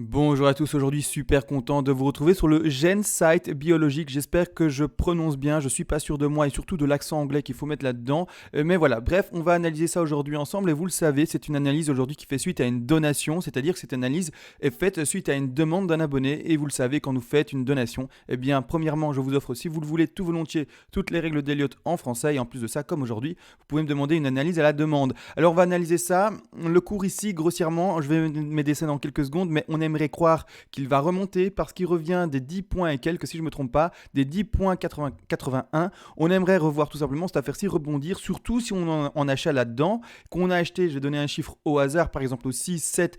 Bonjour à tous, aujourd'hui super content de vous retrouver sur le GenSight biologique. J'espère que je prononce bien, je suis pas sûr de moi et surtout de l'accent anglais qu'il faut mettre là-dedans. Mais voilà, bref, on va analyser ça aujourd'hui ensemble et vous le savez, c'est une analyse aujourd'hui qui fait suite à une donation, c'est-à-dire que cette analyse est faite suite à une demande d'un abonné et vous le savez, quand vous faites une donation, eh bien premièrement je vous offre, si vous le voulez tout volontiers, toutes les règles d'Elliott en français et en plus de ça, comme aujourd'hui, vous pouvez me demander une analyse à la demande. Alors on va analyser ça, le cours ici grossièrement, je vais m'aider ça dans quelques secondes, mais on aimerait croire qu'il va remonter parce qu'il revient des 10 points et quelques, si je ne me trompe pas, des 10 points 81. On aimerait revoir tout simplement cette affaire-ci rebondir, surtout si on en achète là-dedans, qu'on a acheté, je vais donner un chiffre au hasard, par exemple aussi 7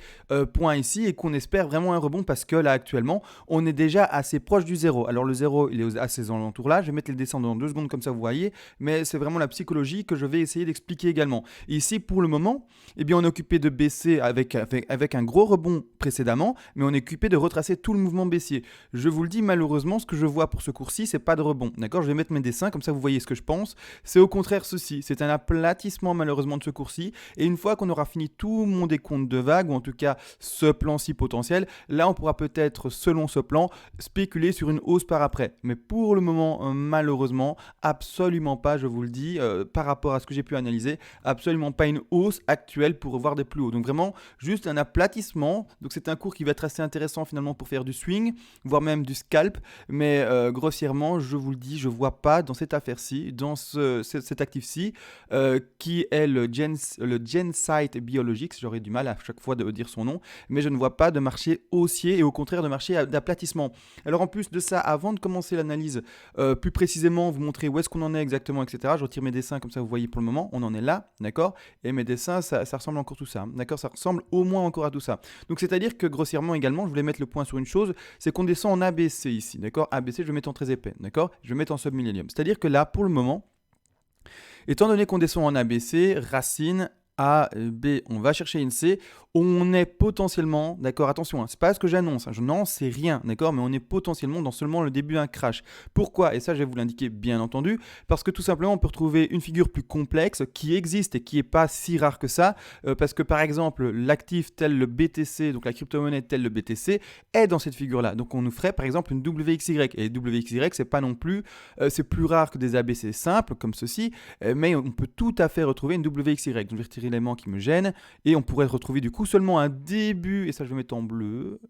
points ici, et qu'on espère vraiment un rebond parce que là actuellement, on est déjà assez proche du zéro. Alors le zéro, il est à ces alentours-là, je vais mettre les descentes dans 2 secondes comme ça vous voyez, mais c'est vraiment la psychologie que je vais essayer d'expliquer également. Et ici, pour le moment, eh bien, on est occupé de baisser avec un gros rebond précédemment, mais on est occupé de retracer tout le mouvement baissier. Je vous le dis, malheureusement, ce que je vois pour ce cours-ci, c'est pas de rebond. D'accord, je vais mettre mes dessins, comme ça vous voyez ce que je pense. C'est au contraire ceci, c'est un aplatissement malheureusement de ce cours-ci. Et une fois qu'on aura fini tout mon décompte de vagues, ou en tout cas ce plan-ci potentiel, là on pourra peut-être, selon ce plan, spéculer sur une hausse par après. Mais pour le moment, malheureusement, absolument pas, je vous le dis, par rapport à ce que j'ai pu analyser, absolument pas une hausse actuelle pour revoir des plus hauts. Donc vraiment, juste un aplatissement. Donc c'est un cours qui va être assez intéressant finalement pour faire du swing, voire même du scalp. Mais grossièrement, je vous le dis, je vois pas dans cette affaire-ci, dans cet actif-ci, qui est le GenSight biologique. J'aurais du mal à chaque fois de dire son nom, mais je ne vois pas de marché haussier et au contraire de marché d'aplatissement. Alors en plus de ça, avant de commencer l'analyse, plus précisément, vous montrer où est-ce qu'on en est exactement, etc. Je retire mes dessins comme ça, vous voyez pour le moment, on en est là, d'accord. Et mes dessins, ça ressemble encore tout ça, d'accord. Ça ressemble au moins encore à tout ça. Donc c'est-à-dire que grossièrement également, je voulais mettre le point sur une chose, c'est qu'on descend en ABC ici, d'accord. ABC, je vais mettre en très épais, d'accord. Je vais mettre en submillénium. C'est-à-dire que là, pour le moment, étant donné qu'on descend en ABC, racine A, B, on va chercher une C, on est potentiellement, d'accord, attention, c'est pas ce que j'annonce, je n'en sais rien, d'accord, mais on est potentiellement dans seulement le début d'un crash. Pourquoi? Et ça, je vais vous l'indiquer bien entendu, parce que tout simplement, on peut retrouver une figure plus complexe qui existe et qui n'est pas si rare que ça, parce que par exemple, l'actif tel le BTC, donc la crypto-monnaie telle le BTC, est dans cette figure-là. Donc on nous ferait par exemple une WXY, et WXY, c'est pas non plus, c'est plus rare que des ABC simples comme ceci, mais on peut tout à fait retrouver une WXY. Donc je vais retirer l'élément qui me gêne, et on pourrait retrouver du coup seulement un début, et ça je vais mettre en bleu,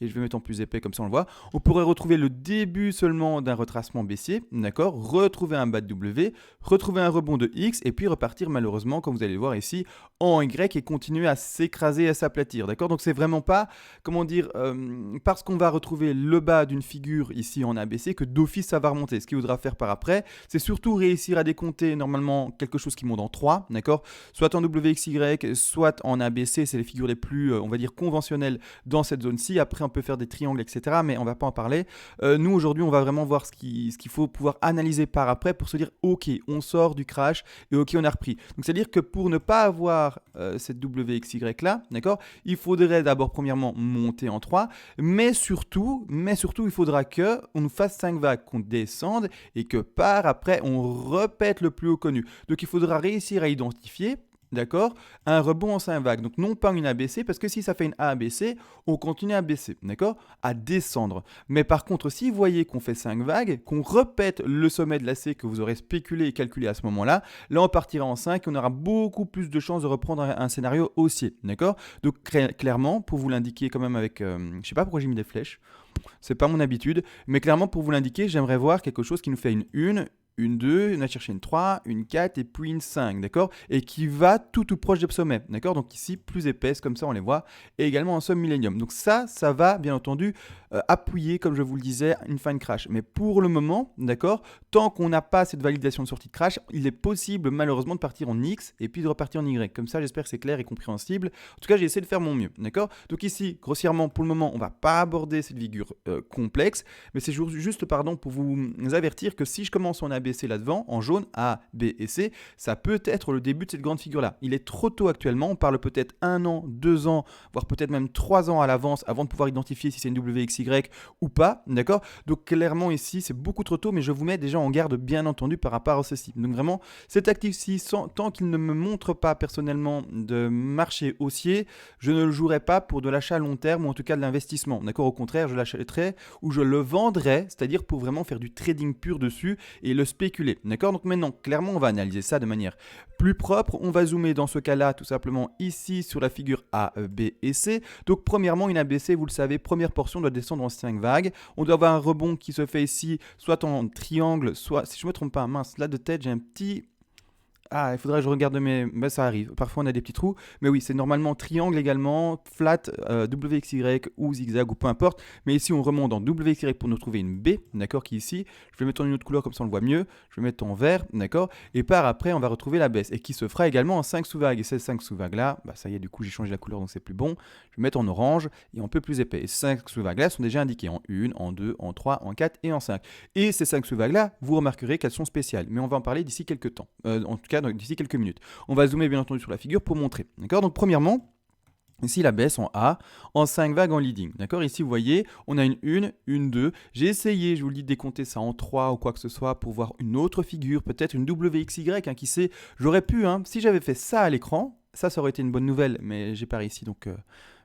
et je vais mettre en plus épais comme ça on le voit, on pourrait retrouver le début seulement d'un retracement baissier, d'accord, retrouver un bas de W, retrouver un rebond de X, et puis repartir malheureusement, comme vous allez le voir ici, en Y, et continuer à s'écraser et à s'aplatir, d'accord. Donc c'est vraiment pas, comment dire, parce qu'on va retrouver le bas d'une figure ici en ABC, que d'office ça va remonter. Ce qu'il faudra faire par après, c'est surtout réussir à décompter normalement quelque chose qui monte en 3, d'accord, soit en WXY, soit en ABC, c'est les figures les plus, on va dire, conventionnelles dans cette zone-ci. Après, on peut faire des triangles, etc., mais on va pas en parler. Nous, aujourd'hui, on va vraiment voir ce qu'il faut pouvoir analyser par après pour se dire, ok, on sort du crash et ok, on a repris. Donc, c'est-à-dire que pour ne pas avoir cette WXY-là, d'accord, il faudrait d'abord, premièrement, monter en 3, mais surtout, il faudra qu'on nous fasse 5 vagues, qu'on descende et que par après, on répète le plus haut connu. Donc, il faudra réussir à identifier, d'accord, un rebond en 5 vagues. Donc non pas une ABC, parce que si ça fait une ABC, on continue à baisser, d'accord, à descendre. Mais par contre, si vous voyez qu'on fait 5 vagues, qu'on répète le sommet de la C que vous aurez spéculé et calculé à ce moment-là, là on partira en 5 et on aura beaucoup plus de chances de reprendre un scénario haussier, d'accord. Donc clairement, pour vous l'indiquer quand même avec, je sais pas pourquoi j'ai mis des flèches, c'est pas mon habitude, mais clairement pour vous l'indiquer, j'aimerais voir quelque chose qui nous fait une 2, on a cherché une 3, une 4 et puis une 5, d'accord, et qui va tout proche des sommets, d'accord. Donc ici, plus épaisse, comme ça on les voit, et également en submillénium. Donc ça va bien entendu appuyer, comme je vous le disais, une fin de crash. Mais pour le moment, d'accord, tant qu'on n'a pas cette validation de sortie de crash, il est possible malheureusement de partir en X et puis de repartir en Y. Comme ça, j'espère que c'est clair et compréhensible. En tout cas, j'ai essayé de faire mon mieux, d'accord. Donc ici, grossièrement, pour le moment, on ne va pas aborder cette figure complexe, mais c'est juste, pardon, pour vous avertir que si je commence en ABC là devant, en jaune, A, B et C, ça peut être le début de cette grande figure-là. Il est trop tôt actuellement, on parle peut-être 1 an, 2 ans, voire peut-être même 3 ans à l'avance avant de pouvoir identifier si c'est une WXY ou pas, d'accord? Donc clairement ici, c'est beaucoup trop tôt, mais je vous mets déjà en garde bien entendu par rapport à ceci. Donc vraiment, cet actif-ci, tant qu'il ne me montre pas personnellement de marché haussier, je ne le jouerai pas pour de l'achat à long terme ou en tout cas de l'investissement, d'accord? Au contraire, je l'achèterai ou je le vendrai, c'est-à-dire pour vraiment faire du trading pur dessus et le spéculer, d'accord? Donc maintenant, clairement, on va analyser ça de manière plus propre. On va zoomer dans ce cas-là tout simplement ici sur la figure A, B et C. Donc premièrement, une ABC, vous le savez, première portion doit descendre en 5 vagues. On doit avoir un rebond qui se fait ici, soit en triangle, soit, si je ne me trompe pas, mince, là de tête, j'ai un petit... Ah, il faudrait que je regarde mes... Ben, ça arrive. Parfois, on a des petits trous. Mais oui, c'est normalement triangle également, flat, WXY ou zigzag ou peu importe. Mais ici, on remonte en WXY pour nous trouver une B, d'accord, qui est ici. Je vais mettre en une autre couleur, comme ça on le voit mieux. Je vais mettre en vert, d'accord. Et par après, on va retrouver la baisse. Et qui se fera également en 5 sous-vagues. Et ces 5 sous-vagues-là, bah, ça y est, du coup, j'ai changé la couleur, donc c'est plus bon. Je vais mettre en orange et un peu plus épais. Et ces 5 sous-vagues-là sont déjà indiquées en 1, en 2, en 3, en 4 et en 5. Et ces 5 sous-vagues-là, vous remarquerez qu'elles sont spéciales. Mais on va en parler d'ici quelques temps. En tout cas, d'ici quelques minutes. On va zoomer bien entendu sur la figure pour montrer. D'accord? Donc premièrement, ici la baisse en A, en 5 vagues en leading. D'accord? Ici vous voyez, on a une 2. J'ai essayé, je vous le dis, de décompter ça en 3 ou quoi que ce soit pour voir une autre figure, peut-être une WXY, hein, qui sait. J'aurais pu, hein, si j'avais fait ça à l'écran, ça aurait été une bonne nouvelle, mais j'ai pas réussi, donc...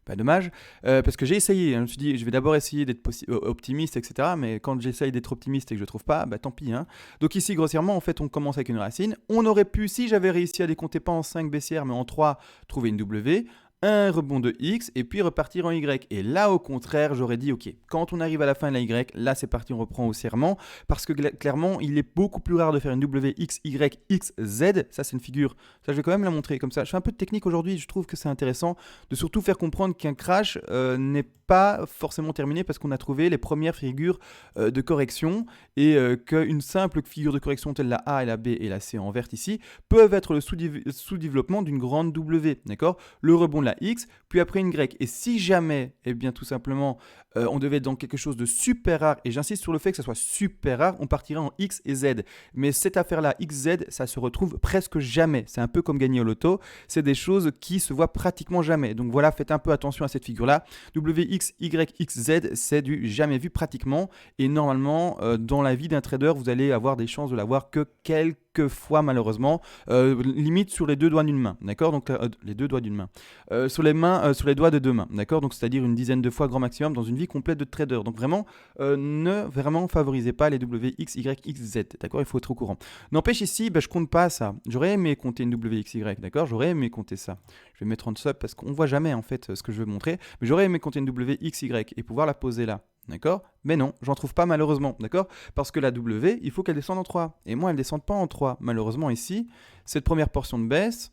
Pas dommage, parce que j'ai essayé, hein, je me suis dit je vais d'abord essayer d'être optimiste, etc. Mais quand j'essaye d'être optimiste et que je ne trouve pas, bah tant pis. Hein. Donc ici, grossièrement, en fait, on commence avec une racine. On aurait pu, si j'avais réussi à décompter pas en 5 baissières, mais en 3, trouver une W, un rebond de X et puis repartir en Y. Et là, au contraire, j'aurais dit, ok, quand on arrive à la fin de la Y, là, c'est parti, on reprend haussièrement, parce que clairement, il est beaucoup plus rare de faire une W, X, Y, X, Z. Ça, c'est une figure. Ça, je vais quand même la montrer comme ça. Je fais un peu de technique aujourd'hui, je trouve que c'est intéressant de surtout faire comprendre qu'un crash n'est pas forcément terminé parce qu'on a trouvé les premières figures de correction et qu'une simple figure de correction telle la A et la B et la C en vert ici peuvent être le sous-développement d'une grande W, d'accord? Le rebond de la X, puis après une Y. Et si jamais, eh bien tout simplement, on devait être dans quelque chose de super rare, et j'insiste sur le fait que ça soit super rare, on partirait en X et Z. Mais cette affaire-là, XZ, ça se retrouve presque jamais. C'est un peu comme gagner au loto, c'est des choses qui se voient pratiquement jamais. Donc voilà, faites un peu attention à cette figure-là. WX, Y, XZ, c'est du jamais vu pratiquement. Et normalement, dans la vie d'un trader, vous allez avoir des chances de l'avoir que quelques fois malheureusement, limite sur les deux doigts d'une main, d'accord? Donc les deux doigts d'une main, sur les doigts de deux mains, d'accord? Donc c'est-à-dire une dizaine de fois grand maximum dans une vie complète de trader. Donc vraiment, ne vraiment favorisez pas les W, X, Y, X, Z, d'accord? Il faut être au courant. N'empêche ici, je compte pas ça. J'aurais aimé compter une W, X, Y, d'accord? J'aurais aimé compter ça. Je vais mettre en sub parce qu'on voit jamais en fait ce que je veux montrer, mais j'aurais aimé compter une W, X, Y et pouvoir la poser là. D'accord? Mais non, j'en trouve pas malheureusement, d'accord? Parce que la W, il faut qu'elle descende en 3. Et moi, elle ne descend pas en 3. Malheureusement ici, cette première portion de baisse,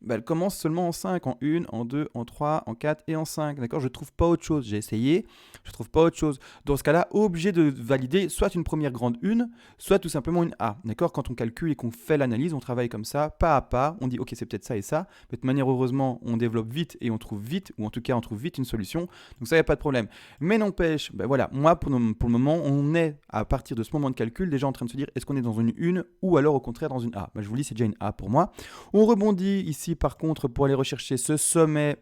elle commence seulement en 5, en 1, en 2, en 3, en 4 et en 5. D'accord? Je ne trouve pas autre chose. J'ai essayé, je ne trouve pas autre chose. Dans ce cas-là, obligé de valider soit une première grande 1, soit tout simplement une A. D'accord? Quand on calcule et qu'on fait l'analyse, on travaille comme ça, pas à pas. On dit, ok, c'est peut-être ça et ça. Mais de toute manière, heureusement, on développe vite et on trouve vite, ou en tout cas, on trouve vite une solution. Donc ça, il n'y a pas de problème. Mais n'empêche, voilà, moi, pour le moment, on est, à partir de ce moment de calcul, déjà en train de se dire, est-ce qu'on est dans une 1 ou alors au contraire dans une A? Je vous dis, c'est déjà une A pour moi. On rebondit ici, par contre, pour aller rechercher ce sommet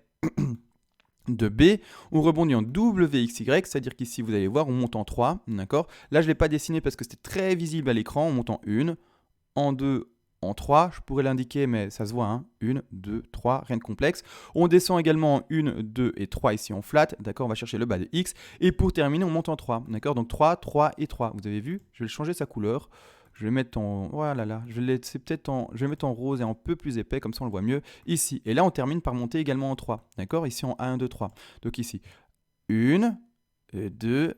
de B, on rebondit en WXY, c'est-à-dire qu'ici, vous allez voir, on monte en 3, d'accord? Là, je ne l'ai pas dessiné parce que c'était très visible à l'écran, on monte en 1, en 2, en 3, je pourrais l'indiquer, mais ça se voit, hein? 1, 2, 3, rien de complexe. On descend également en 1, 2 et 3 ici en flat, d'accord? On va chercher le bas de X, et pour terminer, on monte en 3, d'accord? Donc 3, 3 et 3, vous avez vu? Je vais changer sa couleur. Je vais mettre en... Voilà, là. Je vais mettre en rose et un peu plus épais, comme ça on le voit mieux. Ici. Et là, on termine par monter également en 3. D'accord? Ici en 1, 2, 3. Donc ici, 1, 2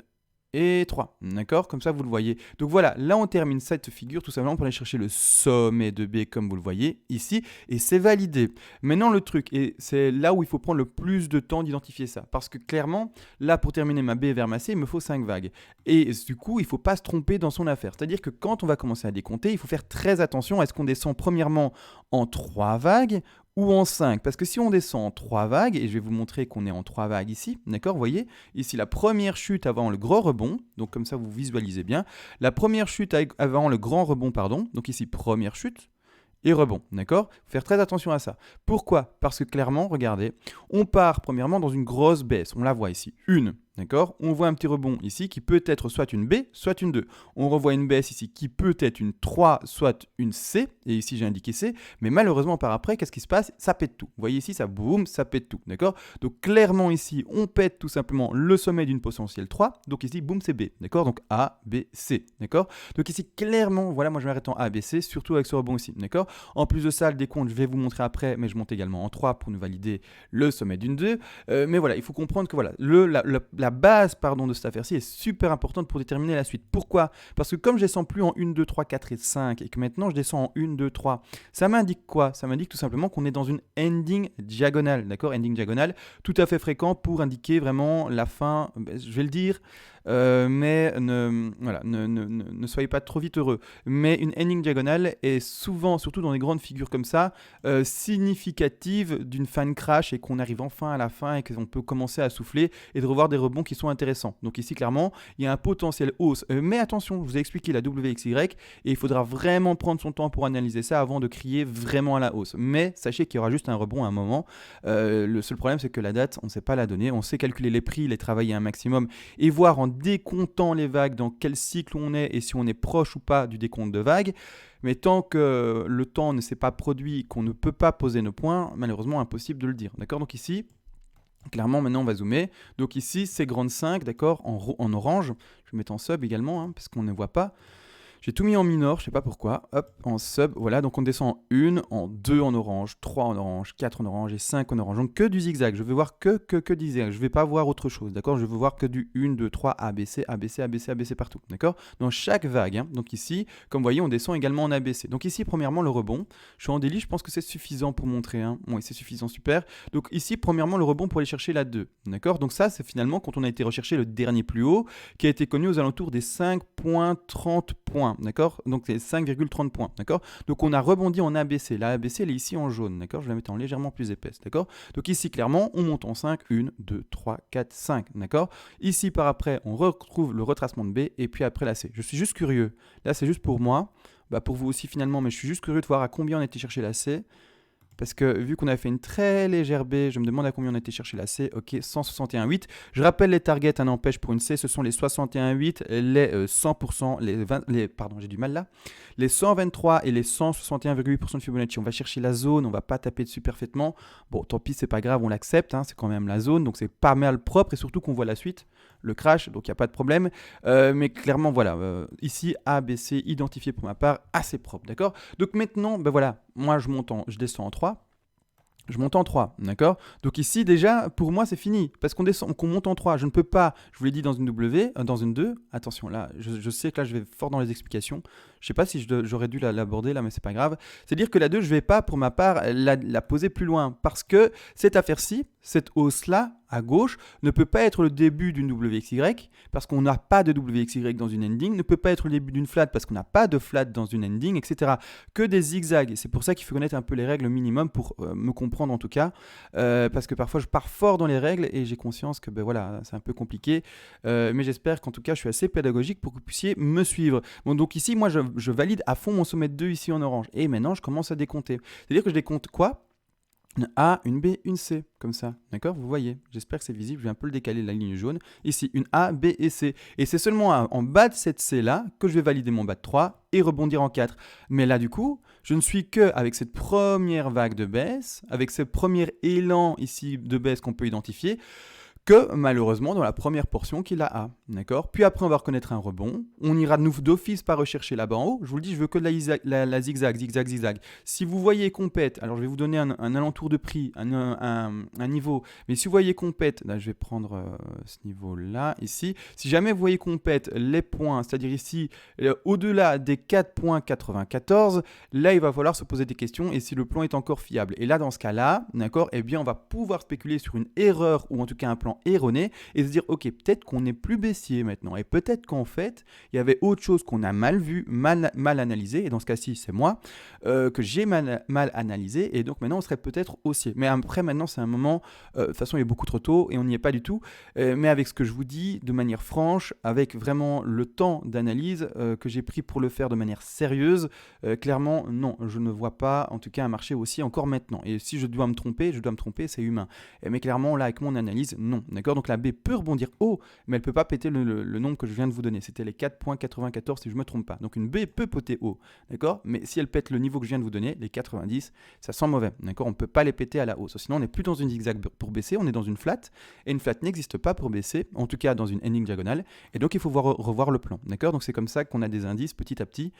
et 3. D'accord? Comme ça, vous le voyez. Donc voilà, là, on termine cette figure tout simplement pour aller chercher le sommet de B, comme vous le voyez ici. Et c'est validé. Maintenant, le truc, et c'est là où il faut prendre le plus de temps d'identifier ça. Parce que clairement, là, pour terminer ma B vers ma C, il me faut 5 vagues. Et du coup, il ne faut pas se tromper dans son affaire. C'est-à-dire que quand on va commencer à décompter, il faut faire très attention à ce qu'on descend premièrement en 3 vagues ou en 5. Parce que si on descend en 3 vagues, et je vais vous montrer qu'on est en 3 vagues ici, d'accord, vous voyez, ici la première chute avant le gros rebond, donc comme ça vous visualisez bien, la première chute avant le grand rebond, pardon, donc ici première chute, et rebond, d'accord? Faut faire très attention à ça. Pourquoi? Parce que clairement, regardez, on part premièrement dans une grosse baisse, on la voit ici, une. D'accord? On voit un petit rebond ici qui peut être soit une B, soit une 2. On revoit une baisse ici qui peut être une 3, soit une C. Et ici, j'ai indiqué C. Mais malheureusement, par après, qu'est-ce qui se passe? Ça pète tout. Vous voyez ici, ça boum, ça pète tout. D'accord? Donc, clairement, ici, on pète tout simplement le sommet d'une potentielle 3. Donc, ici, boum, c'est B. D'accord? Donc, A, B, C. D'accord? Donc, ici, clairement, voilà, moi, je m'arrête en A, B, C, surtout avec ce rebond ici. D'accord? En plus de ça, le décompte, je vais vous montrer après, mais je monte également en 3 pour nous valider le sommet d'une 2. Mais voilà, il faut comprendre que voilà, la base de cette affaire-ci est super importante pour déterminer la suite. Pourquoi? Parce que comme je descends plus en 1, 2, 3, 4 et 5 et que maintenant je descends en 1, 2, 3, ça m'indique quoi? Ça m'indique tout simplement qu'on est dans une ending diagonale, d'accord? Ending diagonale, tout à fait fréquent pour indiquer vraiment la fin, je vais le dire, mais ne soyez pas trop vite heureux. Mais une ending diagonale est souvent, surtout dans les grandes figures comme ça, significative d'une fan crash et qu'on arrive enfin à la fin et qu'on peut commencer à souffler et de revoir des rebonds qui sont intéressants. Donc ici, clairement, il y a un potentiel hausse. Mais attention, je vous ai expliqué la WXY et il faudra vraiment prendre son temps pour analyser ça avant de crier vraiment à la hausse. Mais sachez qu'il y aura juste un rebond à un moment. Le seul problème, c'est que la date, on ne sait pas la donner. On sait calculer les prix, les travailler un maximum et voir en décomptant les vagues dans quel cycle on est et si on est proche ou pas du décompte de vagues. Mais tant que le temps ne s'est pas produit, qu'on ne peut pas poser nos points, malheureusement impossible de le dire. D'accord? Donc ici, clairement, maintenant on va zoomer. Donc ici, c'est grande 5, d'accord, en orange. Je vais mettre en sub également, hein, parce qu'on ne voit pas. J'ai tout mis en minor, je sais pas pourquoi. Hop, en sub, voilà. Donc on descend en 1, en 2 en orange, 3 en orange, 4 en orange et 5 en orange. Donc que du zigzag. Je veux voir que du zigzag. Je vais pas voir autre chose, d'accord? Je veux voir que du 1, 2, 3, ABC, ABC, ABC, ABC partout, d'accord? Dans chaque vague, hein. Donc ici, comme vous voyez, on descend également en ABC. Donc ici, premièrement, le rebond. Je suis en délit, je pense que c'est suffisant pour montrer. Hein. Oui, c'est suffisant, super. Donc ici, premièrement, le rebond pour aller chercher la 2, d'accord? Donc ça, c'est finalement quand on a été rechercher le dernier plus haut, qui a été connu aux alentours des 5,30 points. D'accord? Donc c'est 5,30 points, d'accord? Donc on a rebondi en ABC. La ABC, elle est ici en jaune, d'accord? Je vais la mettre en légèrement plus épaisse, d'accord? Donc ici, clairement, on monte en 5, 1, 2, 3, 4, 5, d'accord? Ici, par après, on retrouve le retracement de B et puis après la C. Je suis juste curieux. Là, c'est juste pour moi, pour vous aussi finalement, mais je suis juste curieux de voir à combien on a été chercher la C. Parce que vu qu'on a fait une très légère B, je me demande à combien on a été chercher la C. Ok, 161,8. Je rappelle les targets, un empêche pour une C, ce sont les 61,8, les 100%, pardon, j'ai du mal là. Les 123 et les 161,8% de Fibonacci. On va chercher la zone, on va pas taper dessus parfaitement. Bon, tant pis, c'est pas grave, on l'accepte, hein, c'est quand même la zone, donc c'est pas mal propre et surtout qu'on voit la suite, le crash, donc il n'y a pas de problème. Mais clairement, voilà, ici, A, B, C, identifié pour ma part, assez propre, d'accord? Donc maintenant, voilà, moi je descends en 3. Je monte en 3, d'accord? Donc ici, déjà, pour moi, c'est fini. Parce qu'on monte en 3, je ne peux pas, je vous l'ai dit dans une W, dans une 2, attention, là, je sais que là, je vais fort dans les explications. Je ne sais pas si j'aurais dû l'aborder là, mais c'est pas grave. C'est-à-dire que la 2, je ne vais pas, pour ma part, la poser plus loin. Parce que cette affaire-ci, cette hausse-là, à gauche, ne peut pas être le début d'une WXY, parce qu'on n'a pas de WXY dans une ending, ne peut pas être le début d'une flat, parce qu'on n'a pas de flat dans une ending, etc. Que des zigzags. Et c'est pour ça qu'il faut connaître un peu les règles minimum pour me comprendre en tout cas, parce que parfois je pars fort dans les règles et j'ai conscience que voilà, c'est un peu compliqué, mais j'espère qu'en tout cas je suis assez pédagogique pour que vous puissiez me suivre. Bon, donc ici, moi je valide à fond mon sommet de 2 ici en orange, et maintenant je commence à décompter. C'est-à-dire que je décompte quoi? Une A, une B, une C, comme ça, d'accord? Vous voyez, j'espère que c'est visible, je vais un peu le décaler la ligne jaune. Ici, une A, B et C. Et c'est seulement en bas de cette C-là que je vais valider mon bas de 3 et rebondir en 4. Mais là, du coup, je ne suis qu'avec cette première vague de baisse, avec ce premier élan ici de baisse qu'on peut identifier, que malheureusement dans la première portion qui est la A, d'accord? Puis après on va reconnaître un rebond, on ira d'office pas rechercher là-bas en haut, je vous le dis, je veux que la zigzag, zigzag, zigzag. Si vous voyez qu'on pète, alors je vais vous donner un alentour de prix, un niveau, mais si vous voyez qu'on pète, là je vais prendre ce niveau-là, ici, si jamais vous voyez qu'on pète les points, c'est-à-dire ici, au-delà des 4,94, là il va falloir se poser des questions et si le plan est encore fiable. Et là dans ce cas-là, d'accord, eh bien on va pouvoir spéculer sur une erreur ou en tout cas un plan totalement erroné et se dire ok, peut-être qu'on n'est plus baissier maintenant et peut-être qu'en fait il y avait autre chose qu'on a mal vu, mal analysé, et dans ce cas-ci c'est moi, que j'ai mal analysé, et donc maintenant on serait peut-être haussier. Mais après maintenant c'est un moment, de toute façon il est beaucoup trop tôt et on n'y est pas du tout, mais avec ce que je vous dis de manière franche, avec vraiment le temps d'analyse que j'ai pris pour le faire de manière sérieuse, clairement non, je ne vois pas en tout cas un marché haussier encore maintenant. Et si je dois me tromper, c'est humain. Mais clairement là avec mon analyse, non, d'accord. Donc la B peut rebondir haut, mais elle ne peut pas péter le nombre que je viens de vous donner. C'était les 4,94 si je ne me trompe pas. Donc une B peut péter haut, d'accord. Mais si elle pète le niveau que je viens de vous donner, les 90, ça sent mauvais, d'accord. On ne peut pas les péter à la hausse. Sinon on n'est plus dans une zigzag pour baisser, on est dans une flat. Et une flat n'existe pas pour baisser, en tout cas dans une ending diagonale. Et donc il faut revoir le plan, d'accord. Donc c'est comme ça qu'on a des indices petit à petit.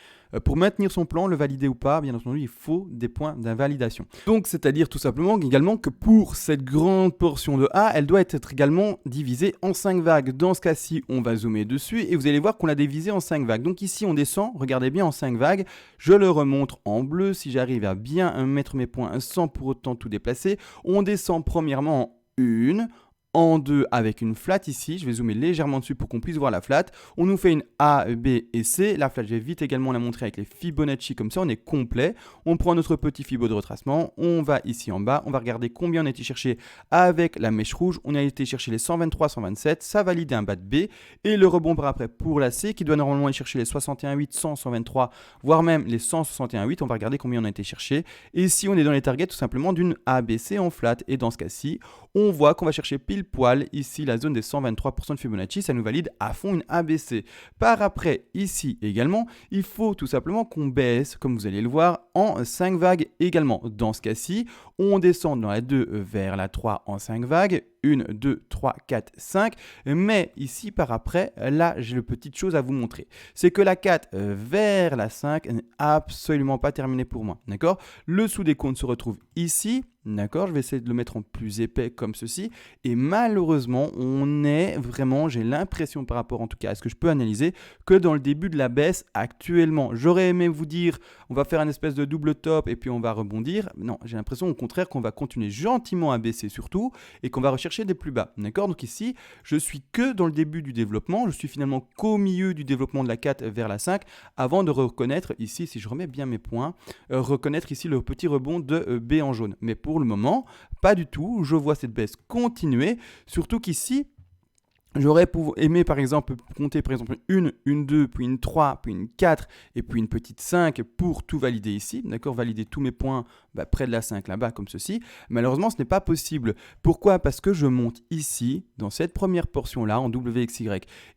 Pour maintenir son plan, le valider ou pas, bien entendu, il faut des points d'invalidation. Donc c'est-à-dire tout simplement également que pour cette grande portion de A, elle doit être également divisée en 5 vagues. Dans ce cas-ci, on va zoomer dessus et vous allez voir qu'on l'a divisé en 5 vagues. Donc ici, on descend, regardez bien en 5 vagues. Je le remontre en bleu si j'arrive à bien mettre mes points sans pour autant tout déplacer. On descend premièrement en 1, en 2 avec une flat ici, je vais zoomer légèrement dessus pour qu'on puisse voir la flat. On nous fait une A, B et C. La flat, je vais vite également la montrer avec les Fibonacci, comme ça on est complet. On prend notre petit Fibo de retracement, on va ici en bas, on va regarder combien on a été chercher avec la mèche rouge. On a été chercher les 123, 127, ça valide un bas de B. Et le rebond par après pour la C qui doit normalement aller chercher les 61,8, 100, 123, voire même les 161,8. On va regarder combien on a été chercher. Et ici on est dans les targets tout simplement d'une ABC en flat. Et dans ce cas-ci, on voit qu'on va chercher pile poil ici la zone des 123% de Fibonacci, ça nous valide à fond une ABC. Par après, ici également, il faut tout simplement qu'on baisse, comme vous allez le voir, en 5 vagues également. Dans ce cas-ci, on descend dans la 2 vers la 3 en 5 vagues, 1, 2, 3, 4, 5, mais ici par après, là j'ai une petite chose à vous montrer. C'est que la 4 vers la 5 n'est absolument pas terminée pour moi, d'accord. Le sous-décompte se retrouve ici, d'accord, je vais essayer de le mettre en plus épais comme ceci, et malheureusement, on est vraiment, j'ai l'impression par rapport en tout cas à ce que je peux analyser, que dans le début de la baisse actuellement. J'aurais aimé vous dire, on va faire un espèce de double top et puis on va rebondir. Non, j'ai l'impression au contraire qu'on va continuer gentiment à baisser surtout, et qu'on va rechercher des plus bas, d'accord. Donc ici, je suis que dans le début du développement, je suis finalement qu'au milieu du développement de la 4 vers la 5, avant de reconnaître ici, si je remets bien mes points, reconnaître ici le petit rebond de B en jaune. Mais pour le moment, pas du tout, je vois cette baisse continuer, surtout qu'ici, j'aurais aimé par exemple compter par exemple une 2, puis une 3, puis une 4 et puis une petite 5 pour tout valider ici, d'accord, valider tous mes points près de la 5 là-bas comme ceci. Malheureusement, ce n'est pas possible. Pourquoi ? Parce que je monte ici, dans cette première portion-là, en WXY.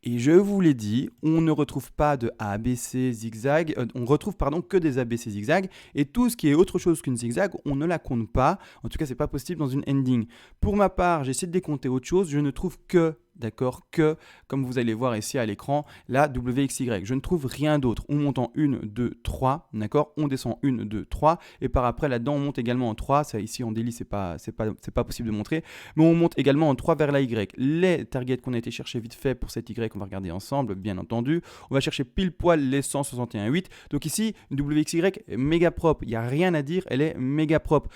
Et je vous l'ai dit, on ne retrouve pas de ABC zigzag, on retrouve que des ABC zigzag, et tout ce qui est autre chose qu'une zigzag, on ne la compte pas. En tout cas, c'est pas possible dans une ending. Pour ma part, j'essaie de décompter autre chose, je ne trouve que d'accord, que, comme vous allez voir ici à l'écran, la WXY. Je ne trouve rien d'autre. On monte en 1, 2, 3, d'accord. On descend 1, 2, 3, et par après, là-dedans, on monte également en 3. Ça, ici, en daily, c'est pas possible de montrer, mais on monte également en 3 vers la Y. Les targets qu'on a été chercher vite fait pour cette Y, on va regarder ensemble, bien entendu. On va chercher pile poil les 161,8. Donc ici, une WXY méga propre. Il n'y a rien à dire, elle est méga propre.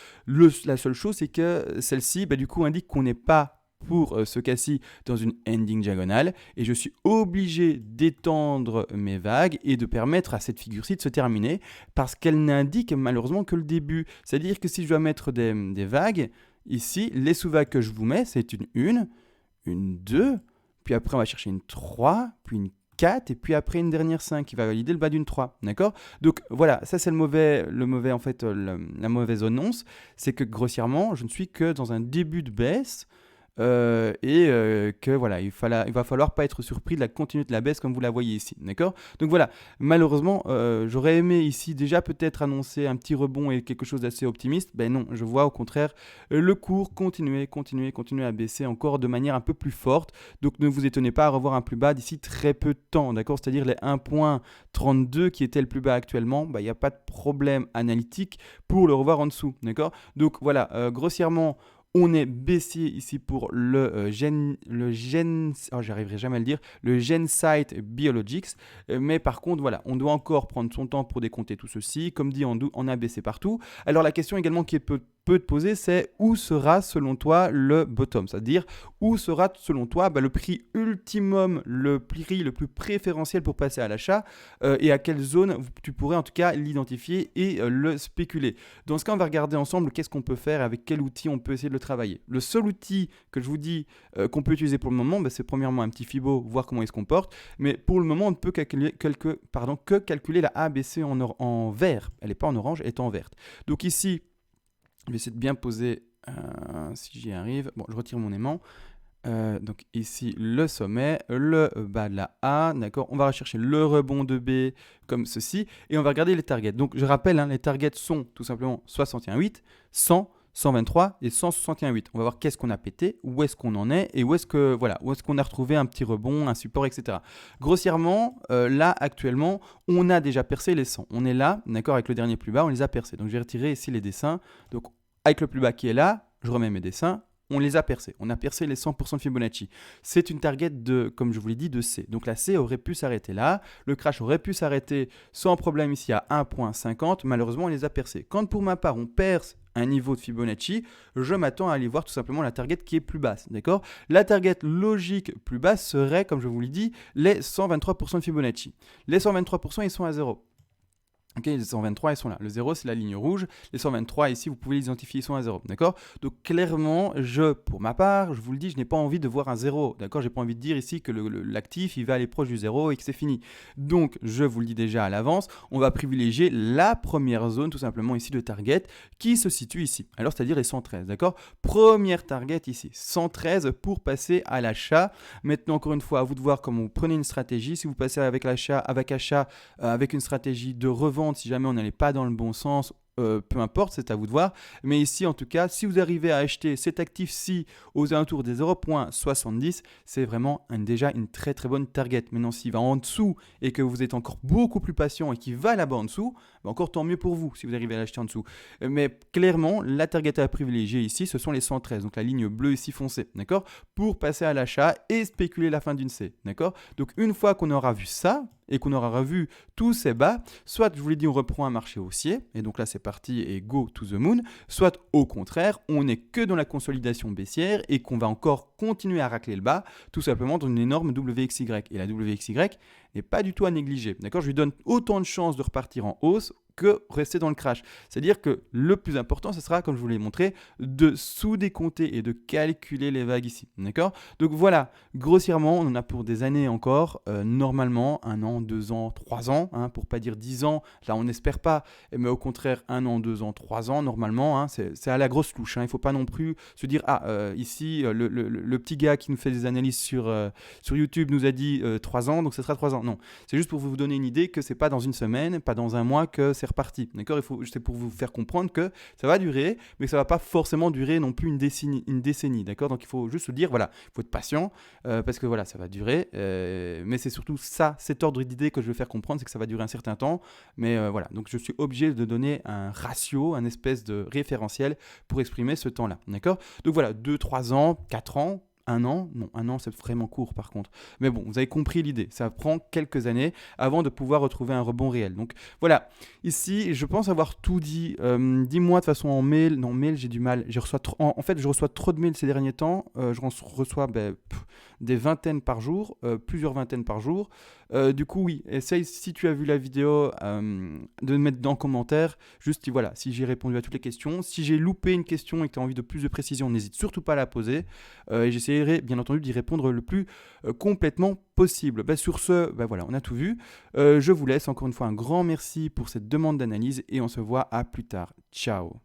La seule chose, c'est que celle-ci, du coup, indique qu'on n'est pas pour ce cas-ci dans une ending diagonale, et je suis obligé d'étendre mes vagues et de permettre à cette figure-ci de se terminer parce qu'elle n'indique malheureusement que le début. C'est-à-dire que si je dois mettre des vagues, ici, les sous-vagues que je vous mets, c'est une 2, puis après on va chercher une 3, puis une 4, et puis après une dernière 5 qui va valider le bas d'une 3, d'accord. Donc voilà, ça c'est la mauvaise annonce, c'est que grossièrement, je ne suis que dans un début de baisse, que voilà, il va falloir pas être surpris de la continuité de la baisse comme vous la voyez ici, d'accord. Donc voilà, malheureusement, j'aurais aimé ici déjà peut-être annoncer un petit rebond et quelque chose d'assez optimiste. Ben non, je vois au contraire le cours continuer à baisser encore de manière un peu plus forte. Donc ne vous étonnez pas à revoir un plus bas d'ici très peu de temps, d'accord. C'est-à-dire les 1.32 qui était le plus bas actuellement, il n'y a pas de problème analytique pour le revoir en dessous, d'accord. Donc voilà, grossièrement, on est baissier ici pour j'arriverai jamais à le dire, le GenSight Biologics. Mais par contre, voilà, on doit encore prendre son temps pour décompter tout ceci. Comme dit, on a baissé partout. Alors la question également qui peut peux te poser, c'est où sera selon toi le bottom, c'est-à-dire où sera selon toi le prix ultimum, le prix le plus préférentiel pour passer à l'achat et à quelle zone tu pourrais en tout cas l'identifier et le spéculer. Dans ce cas, on va regarder ensemble qu'est-ce qu'on peut faire, avec quel outil on peut essayer de le travailler. Le seul outil que je vous dis qu'on peut utiliser pour le moment, c'est premièrement un petit Fibo, voir comment il se comporte, mais pour le moment, on ne peut que calculer la ABC en vert. Elle n'est pas en orange, elle est en verte. Donc ici, je vais essayer de bien poser, si j'y arrive. Bon, je retire mon aimant. Donc ici, le sommet, le bas de la A, d'accord. On va rechercher le rebond de B comme ceci, et on va regarder les targets. Donc je rappelle, les targets sont tout simplement 61,8, 100, 123 et 161,8. On va voir qu'est-ce qu'on a pété, où est-ce qu'on en est, et où est-ce qu'on a retrouvé un petit rebond, un support, etc. Grossièrement, là, actuellement, on a déjà percé les 100. On est là, d'accord, avec le dernier plus bas, on les a percés. Donc je vais retirer ici les dessins. Donc avec le plus bas qui est là, je remets mes dessins. On les a percés. On a percé les 100% de Fibonacci. C'est une target de, comme je vous l'ai dit, de C. Donc la C aurait pu s'arrêter là. Le crash aurait pu s'arrêter sans problème ici à 1.50. Malheureusement, on les a percés. Quand pour ma part, on perce un niveau de Fibonacci, je m'attends à aller voir tout simplement la target qui est plus basse. D'accord ? La target logique plus basse serait, comme je vous l'ai dit, les 123% de Fibonacci. Les 123%, ils sont à 0. Ok, les 123, ils sont là. Le 0, c'est la ligne rouge. Les 123, ici, vous pouvez les identifier, ils sont à 0. D'accord ? Donc, clairement, pour ma part, je vous le dis, je n'ai pas envie de voir un 0. D'accord ? Je n'ai pas envie de dire ici que l'actif, il va aller proche du 0 et que c'est fini. Donc, je vous le dis déjà à l'avance, on va privilégier la première zone, tout simplement, ici, de target, qui se situe ici. Alors, c'est-à-dire les 113. D'accord ? Première target ici, 113 pour passer à l'achat. Maintenant, encore une fois, à vous de voir comment vous prenez une stratégie. Si vous passez avec l'achat, avec une stratégie de revente, si jamais on n'allait pas dans le bon sens, peu importe, c'est à vous de voir. Mais ici, en tout cas, si vous arrivez à acheter cet actif-ci aux alentours des 0.70, c'est vraiment déjà une très très bonne target. Maintenant, s'il va en dessous et que vous êtes encore beaucoup plus patient et qu'il va là-bas en dessous, encore tant mieux pour vous si vous arrivez à l'acheter en dessous. Mais clairement, la target à privilégier ici, ce sont les 113, donc la ligne bleue ici foncée, d'accord, pour passer à l'achat et spéculer la fin d'une C, d'accord. Donc une fois qu'on aura vu ça, et qu'on aura revu tous ces bas, soit je vous l'ai dit, on reprend un marché haussier, et donc là c'est parti et go to the moon, soit au contraire, on n'est que dans la consolidation baissière et qu'on va encore continuer à racler le bas, tout simplement dans une énorme WXY. Et la WXY n'est pas du tout à négliger, d'accord. Je lui donne autant de chances de repartir en hausse que rester dans le crash. C'est-à-dire que le plus important, ce sera, comme je vous l'ai montré, de sous-décompter et de calculer les vagues ici. D'accord ? Donc voilà, grossièrement, on en a pour des années encore, normalement, 1 an, 2 ans, 3 ans, pour pas dire 10 ans, là on n'espère pas, mais au contraire, 1 an, 2 ans, 3 ans, normalement, c'est à la grosse louche. Il ne faut pas non plus se dire, ici, le petit gars qui nous fait des analyses sur YouTube nous a dit 3 ans, donc ce sera 3 ans. Non, c'est juste pour vous donner une idée que c'est pas dans une semaine, pas dans un mois que c'est reparti. D'accord ? C'est pour vous faire comprendre que ça va durer, mais que ça va pas forcément durer non plus une décennie. D'accord ? Donc il faut juste se dire, voilà, il faut être patient, parce que voilà, ça va durer, mais c'est surtout ça, cet ordre d'idée que je veux faire comprendre, c'est que ça va durer un certain temps, mais voilà, donc je suis obligé de donner un ratio, un espèce de référentiel pour exprimer ce temps-là. D'accord ? Donc voilà, 2, 3 ans, 4 ans, 1 an, non, 1 an c'est vraiment court par contre. Mais bon, vous avez compris l'idée, ça prend quelques années avant de pouvoir retrouver un rebond réel. Donc voilà, ici je pense avoir tout dit. Dis-moi de façon en mail, non mail j'ai du mal, je reçois en fait je reçois trop de mails ces derniers temps, je reçois des vingtaines par jour, plusieurs vingtaines par jour. Du coup oui, essaye si tu as vu la vidéo de mettre dans le commentaire, juste voilà, si j'ai répondu à toutes les questions. Si j'ai loupé une question et que tu as envie de plus de précision, n'hésite surtout pas à la poser et j'essaierai bien entendu d'y répondre le plus complètement possible. Sur ce, voilà, on a tout vu. Je vous laisse encore une fois un grand merci pour cette demande d'analyse et on se voit à plus tard. Ciao.